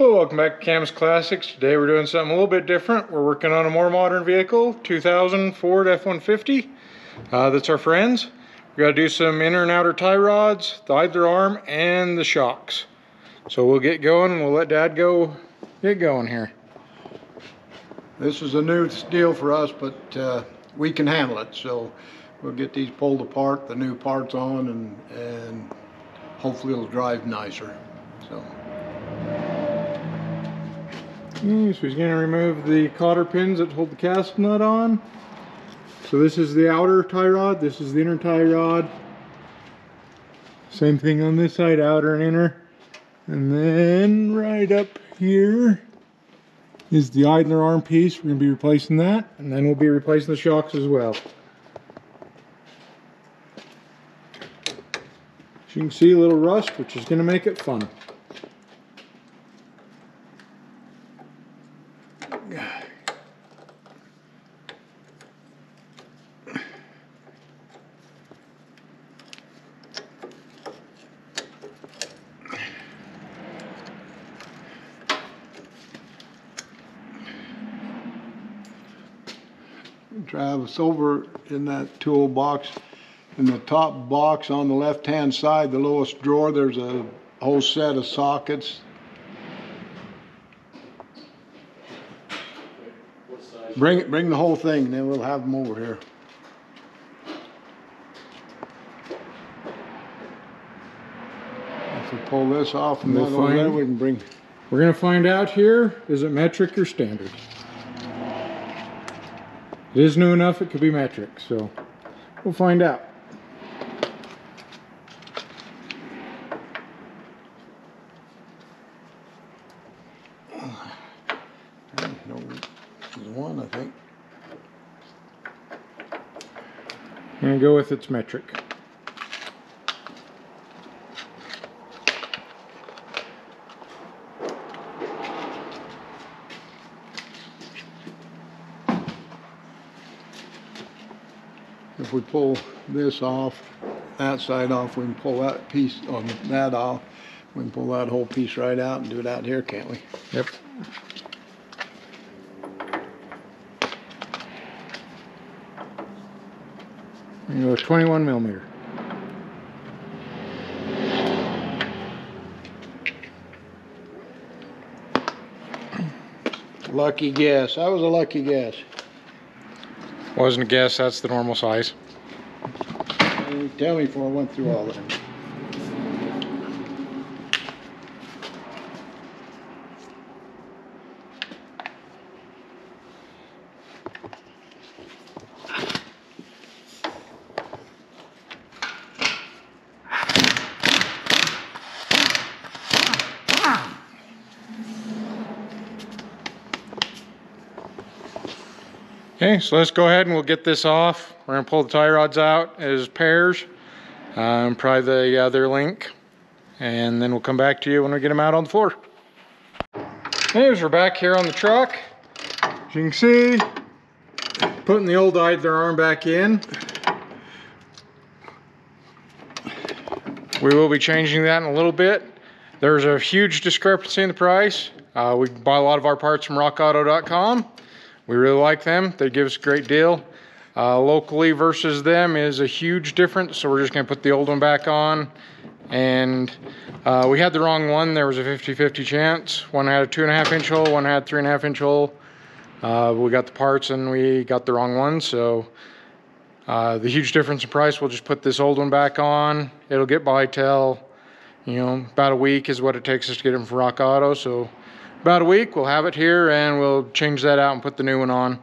Well, welcome back to Cam's Classics. Today we're doing something a little bit different. We're working on a more modern vehicle, 2000 Ford F150. That's our friends. We got to do some inner and outer tie rods, the idler arm, and the shocks. So we'll get going and we'll let Dad get going here. This is a new deal for us, but we can handle it. So we'll get these pulled apart, the new parts on, and hopefully it'll drive nicer. So he's going to remove the cotter pins that hold the castle nut on. So this is the outer tie rod, this is the inner tie rod. Same thing on this side, outer and inner. And then right up here is the idler arm piece. We're going to be replacing that, and then we'll be replacing the shocks as well. As you can see, a little rust, which is going to make it fun. Travis, over in that tool box, in the top box on the left hand side, the lowest drawer, there's a whole set of sockets. Bring the whole thing, and then we'll have them over here. If we pull this off and that over there, we can bring. We're going to find out here, is it metric or standard? It is new enough, it could be metric, so we'll find out. There's one, I think. I'm going to go with its metric. If we pull this off, that side off, we can pull that piece on that off. We can pull that whole piece right out and do it out here, can't we? Yep. You go 21 millimeter. Lucky guess. That was a lucky guess. Wasn't a guess, that's the normal size. You tell me before I went through all that. Okay, so let's go ahead and we'll get this off. We're going to pull the tie rods out as pairs, probably the other link, and then we'll come back to you when we get them out on the floor. Okay, so we're back here on the truck. As you can see, putting the old idler arm back in. We will be changing that in a little bit. There's a huge discrepancy in the price. We buy a lot of our parts from rockauto.com. We really like them. They give us a great deal. Locally versus them is a huge difference, so we're just going to put the old one back on. And we had the wrong one. There was a 50-50 chance. One had a 2.5 inch hole, one had 3.5 inch hole. We got the parts and we got the wrong one, so the huge difference in price, we'll just put this old one back on. It'll get by till, you know, about a week is what it takes us to get them from Rock Auto. So about a week, we'll have it here and we'll change that out and put the new one on.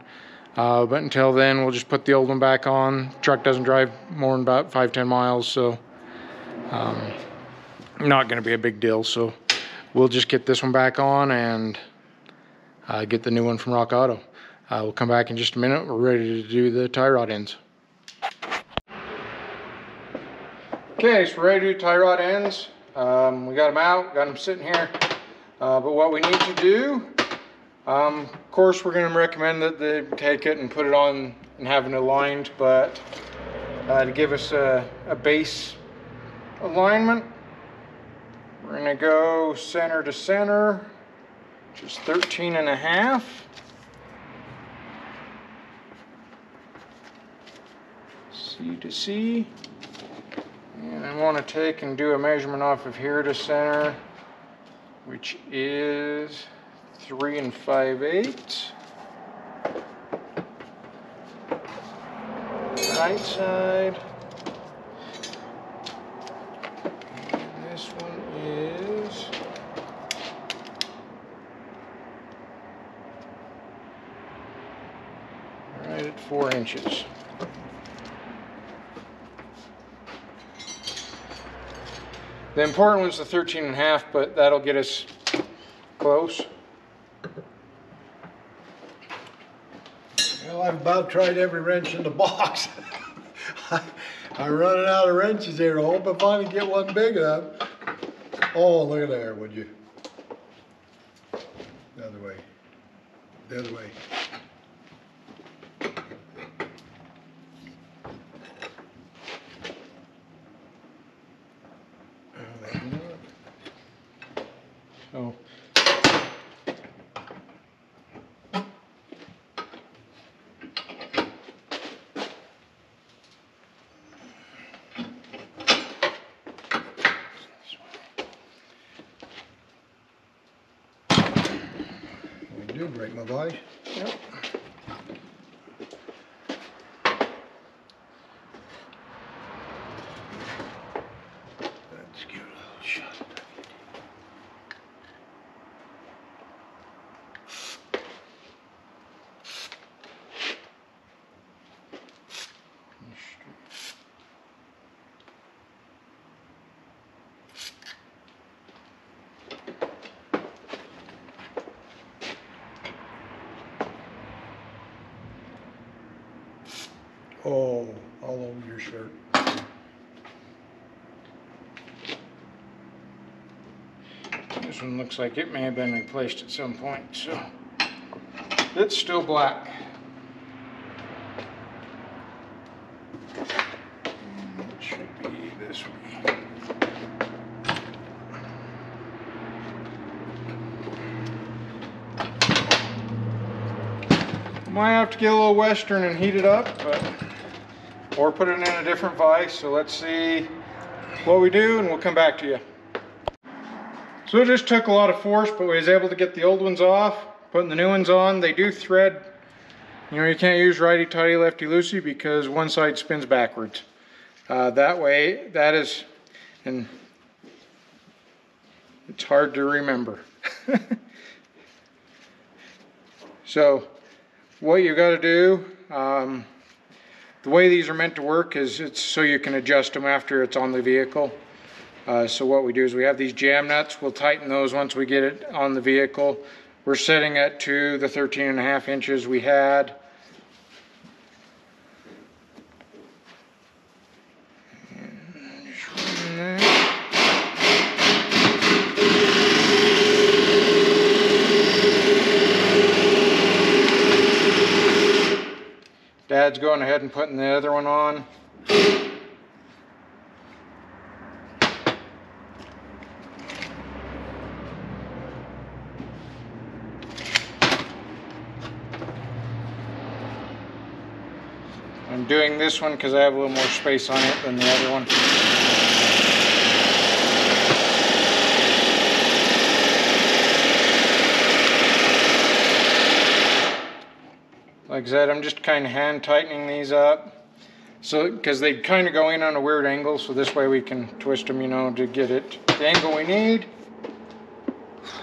But until then, we'll just put the old one back on. The truck doesn't drive more than about 5-10 miles, so not going to be a big deal. So we'll just get this one back on and get the new one from Rock Auto. We'll come back in just a minute. We're ready to do the tie rod ends. Okay, so we're ready to do tie rod ends. We got them out, got them sitting here. But what we need to do, of course, we're going to recommend that they take it and put it on and have it aligned, but to give us a base alignment, we're going to go center to center which is 13.5. C to C. And I want to take and do a measurement off of here to center, which is 3 5/8. Right side. And this one is right at 4 inches. The important one's the 13.5, but that'll get us close. Well, I've about tried every wrench in the box. I'm running out of wrenches here. I hope I finally get one big enough. Oh, look at there, would you? The other way. The other way. So We do break my voice. yep. Let's give it a little shot. Oh, all over your shirt. This one looks like it may have been replaced at some point, so it's still black. And it should be this way. Might have to get a little Western and heat it up, or put it in a different vise. So let's see what we do, and we'll come back to you. So it just took a lot of force, but we was able to get the old ones off, putting the new ones on. They do thread. You know, you can't use righty-tighty, lefty-loosey because one side spins backwards. That way, that is, and it's hard to remember. So what you got to do, the way these are meant to work is it's so you can adjust them after it's on the vehicle. So what we do is we have these jam nuts. We'll tighten those once we get it on the vehicle. We're setting it to the 13.5 inches we had. Dad's going ahead and putting the other one on. I'm doing this one because I have a little more space on it than the other one. Like I said, I'm just kind of hand tightening these up, so because they kind of go in on a weird angle, so this way we can twist them, you know, to get it the angle we need.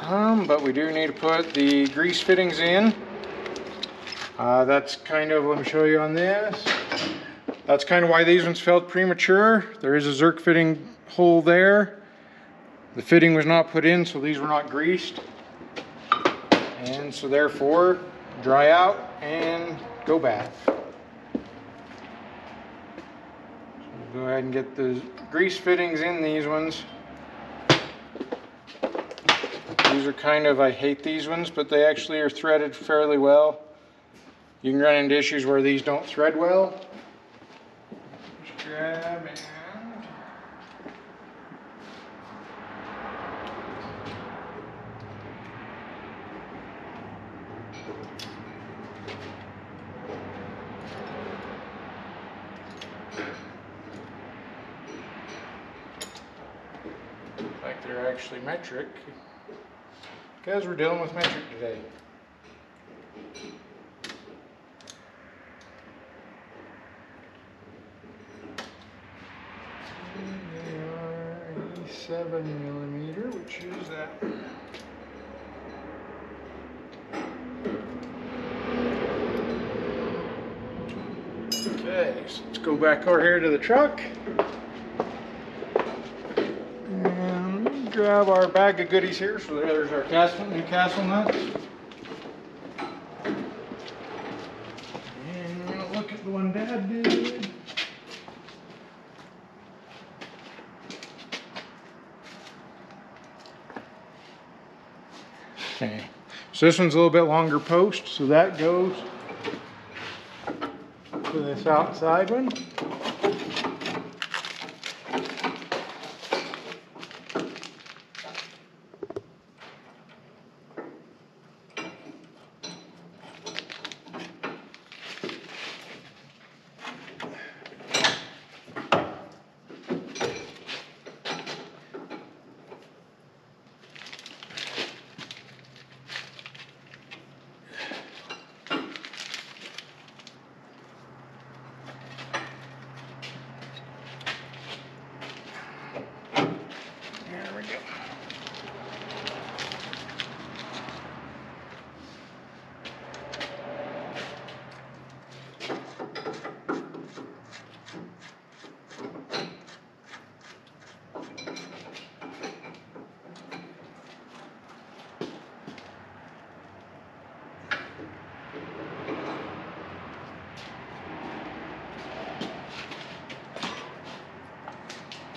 But we do need to put the grease fittings in. That's kind of, let me show you on this. That's kind of why these ones felt premature. There is a Zerk fitting hole there. The fitting was not put in, so these were not greased. And so therefore, dry out and go bad. So we'll go ahead and get the grease fittings in these ones. These are kind of, I hate these ones, but they actually are threaded fairly well. You can run into issues where these don't thread well. Just grab and Like they're actually metric, because we're dealing with metric today. They are 87mm, which is that. Okay, so let's go back over here to the truck and grab our bag of goodies here. So there's our new castle nuts. And we're gonna look at the one Dad did. Okay, so this one's a little bit longer post, so that goes to this outside one.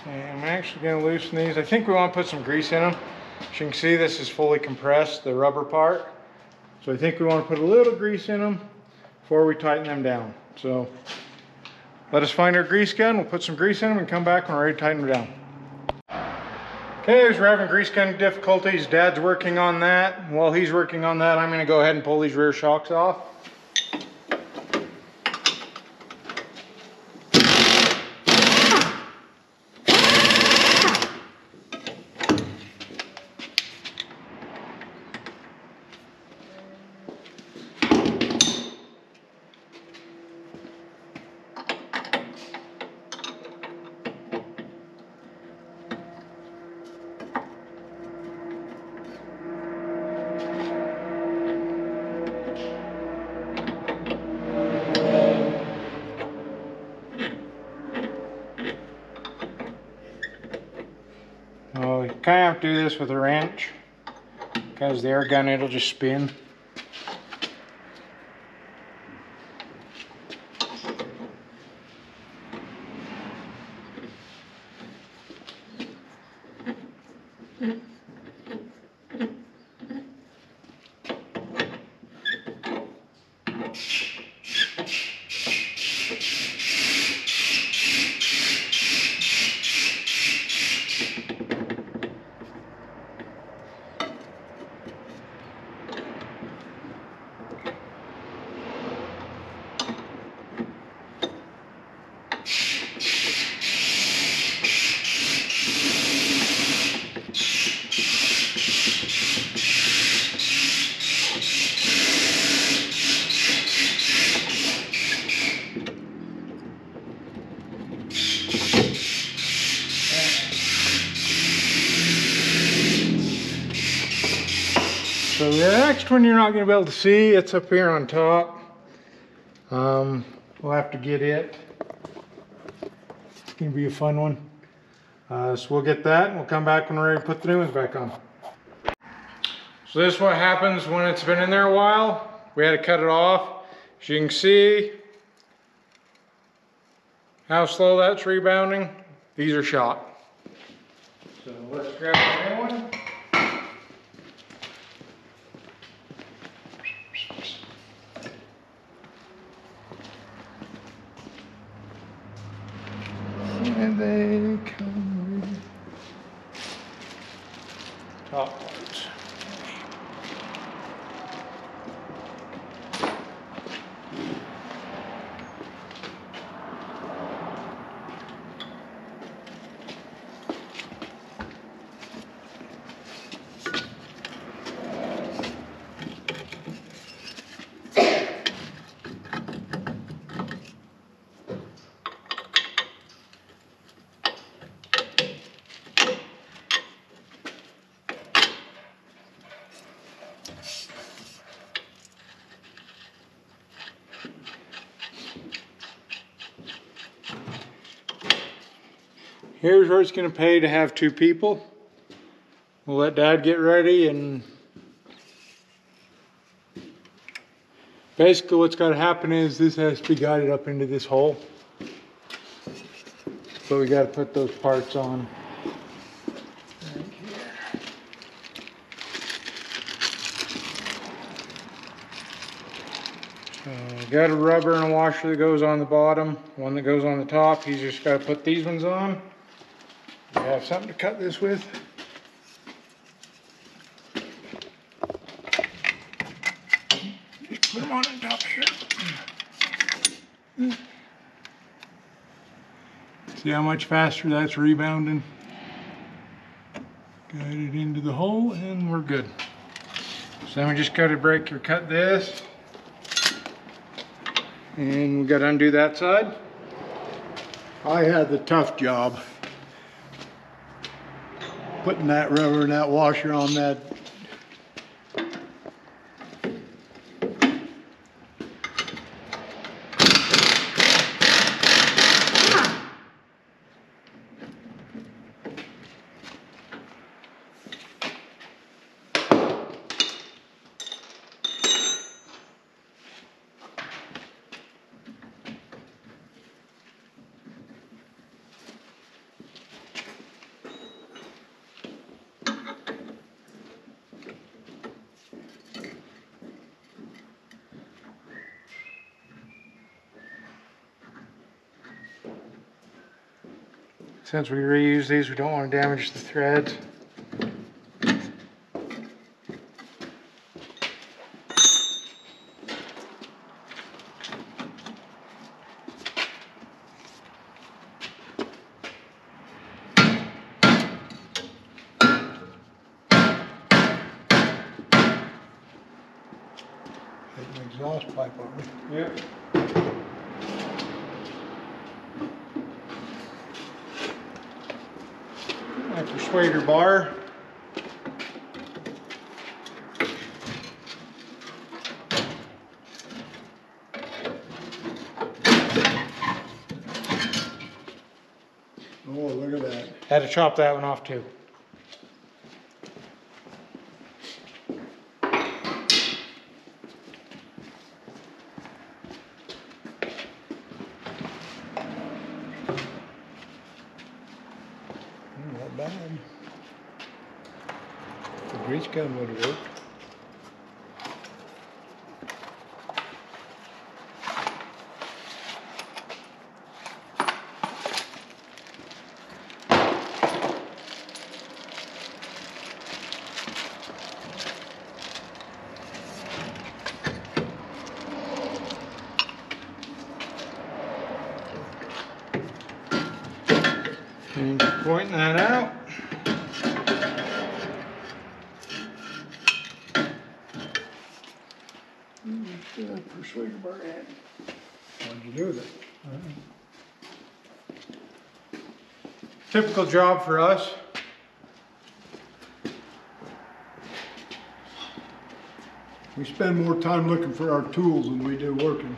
And I'm actually going to loosen these. I think we want to put some grease in them. As you can see, this is fully compressed, the rubber part. So I think we want to put a little grease in them before we tighten them down. So let us find our grease gun. We'll put some grease in them and come back when we're ready to tighten them down. Okay, as we're having grease gun difficulties, Dad's working on that. While he's working on that, I'm going to go ahead and pull these rear shocks off. Oh, you kind of have to do this with a wrench because the air gun, it'll just spin. So the next one you're not going to be able to see, it's up here on top. We'll have to get it. It's going to be a fun one. So we'll get that and we'll come back when we're ready to put the new ones back on. So this is what happens when it's been in there a while. We had to cut it off. As you can see how slow that's rebounding. These are shot. So let's grab the new one. And they come with top parts. Here's where it's going to pay to have two people. We'll let Dad get ready, and basically what's got to happen is this has to be guided up into this hole. So we got to put those parts on right here. So got a rubber and a washer that goes on the bottom, one that goes on the top. He's just got to put these ones on. We have something to cut this with. Just put them on top here. See how much faster that's rebounding? Guide it into the hole and we're good. So then we just got to break or cut this. And we got to undo that side. I had the tough job putting that rubber and that washer on that. Since we reuse these, we don't want to damage the threads. An exhaust pipe on it. Yep. My persuader bar. Oh, look at that. Had to chop that one off too. Not bad. The grease gun would have worked. And pointing that out. Persuader bar in. What'd you do with it? Typical job for us. We spend more time looking for our tools than we do working.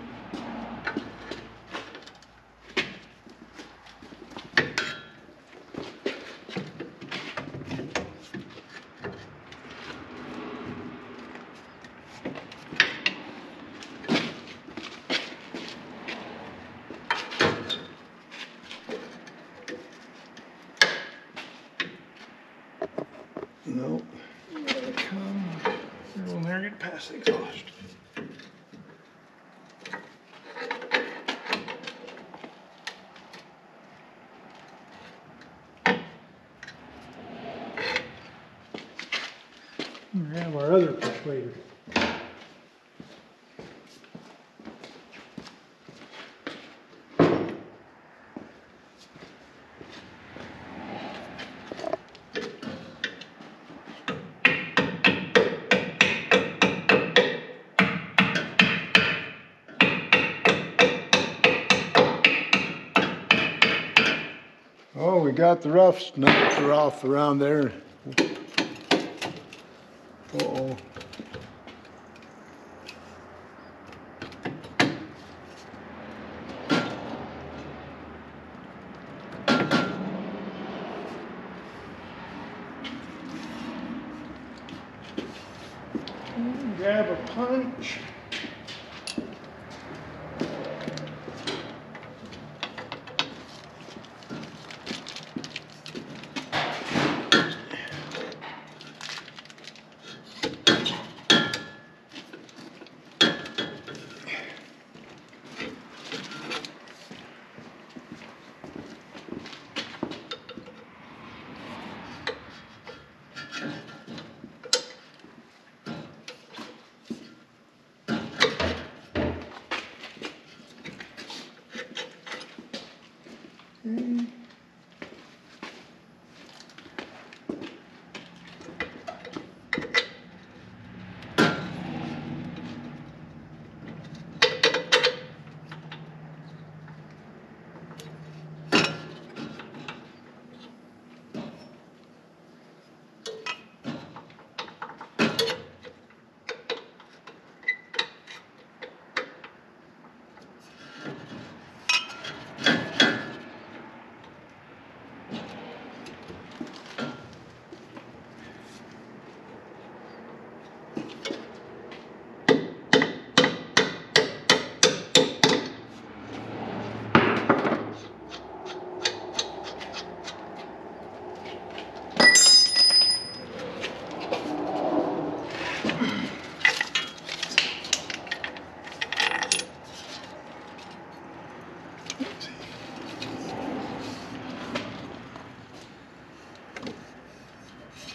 No. We'll never get past the exhaust. We have our other persuader. Oh, we got the rough nuts are off around there. Uh-oh. grab a punch.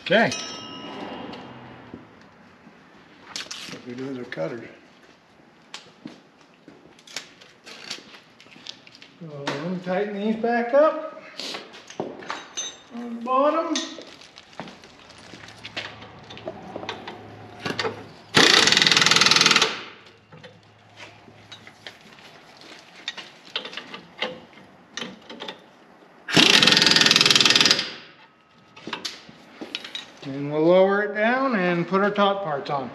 Okay. What we do with our cutters. So let me tighten these back up on the bottom. And we'll lower it down and put our top parts on.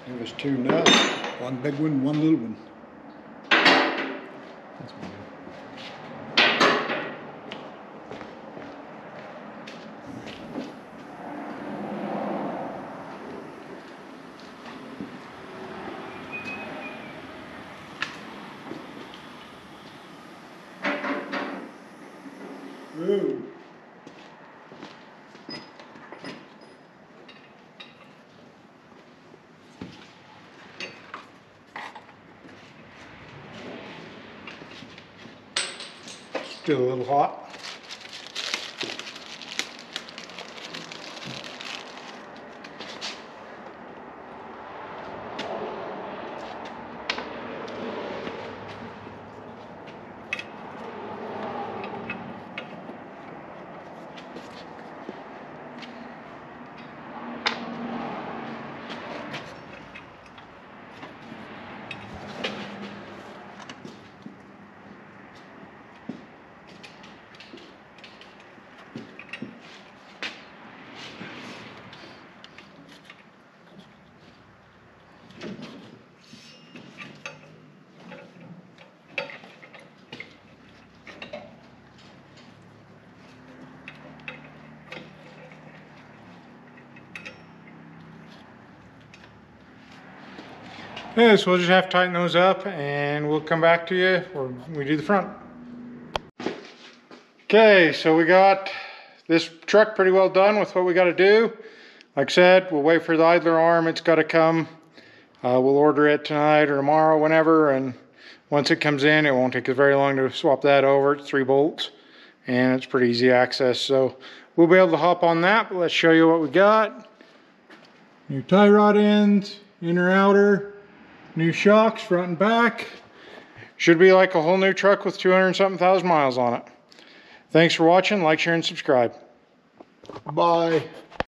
There was 2 nuts, one big one, one little one. That's one. Ooh. Still a little hot. Okay, so we'll just have to tighten those up and we'll come back to you when we do the front. Okay, so we got this truck pretty well done with what we got to do. Like I said, we'll wait for the idler arm. It's got to come. We'll order it tonight or tomorrow, whenever, and once it comes in, it won't take us very long to swap that over. It's 3 bolts and it's pretty easy access. So we'll be able to hop on that, but let's show you what we got. New tie rod ends, inner, outer. New shocks, front and back. Should be like a whole new truck with 200-something thousand miles on it. Thanks for watching. Like, share, and subscribe. Bye.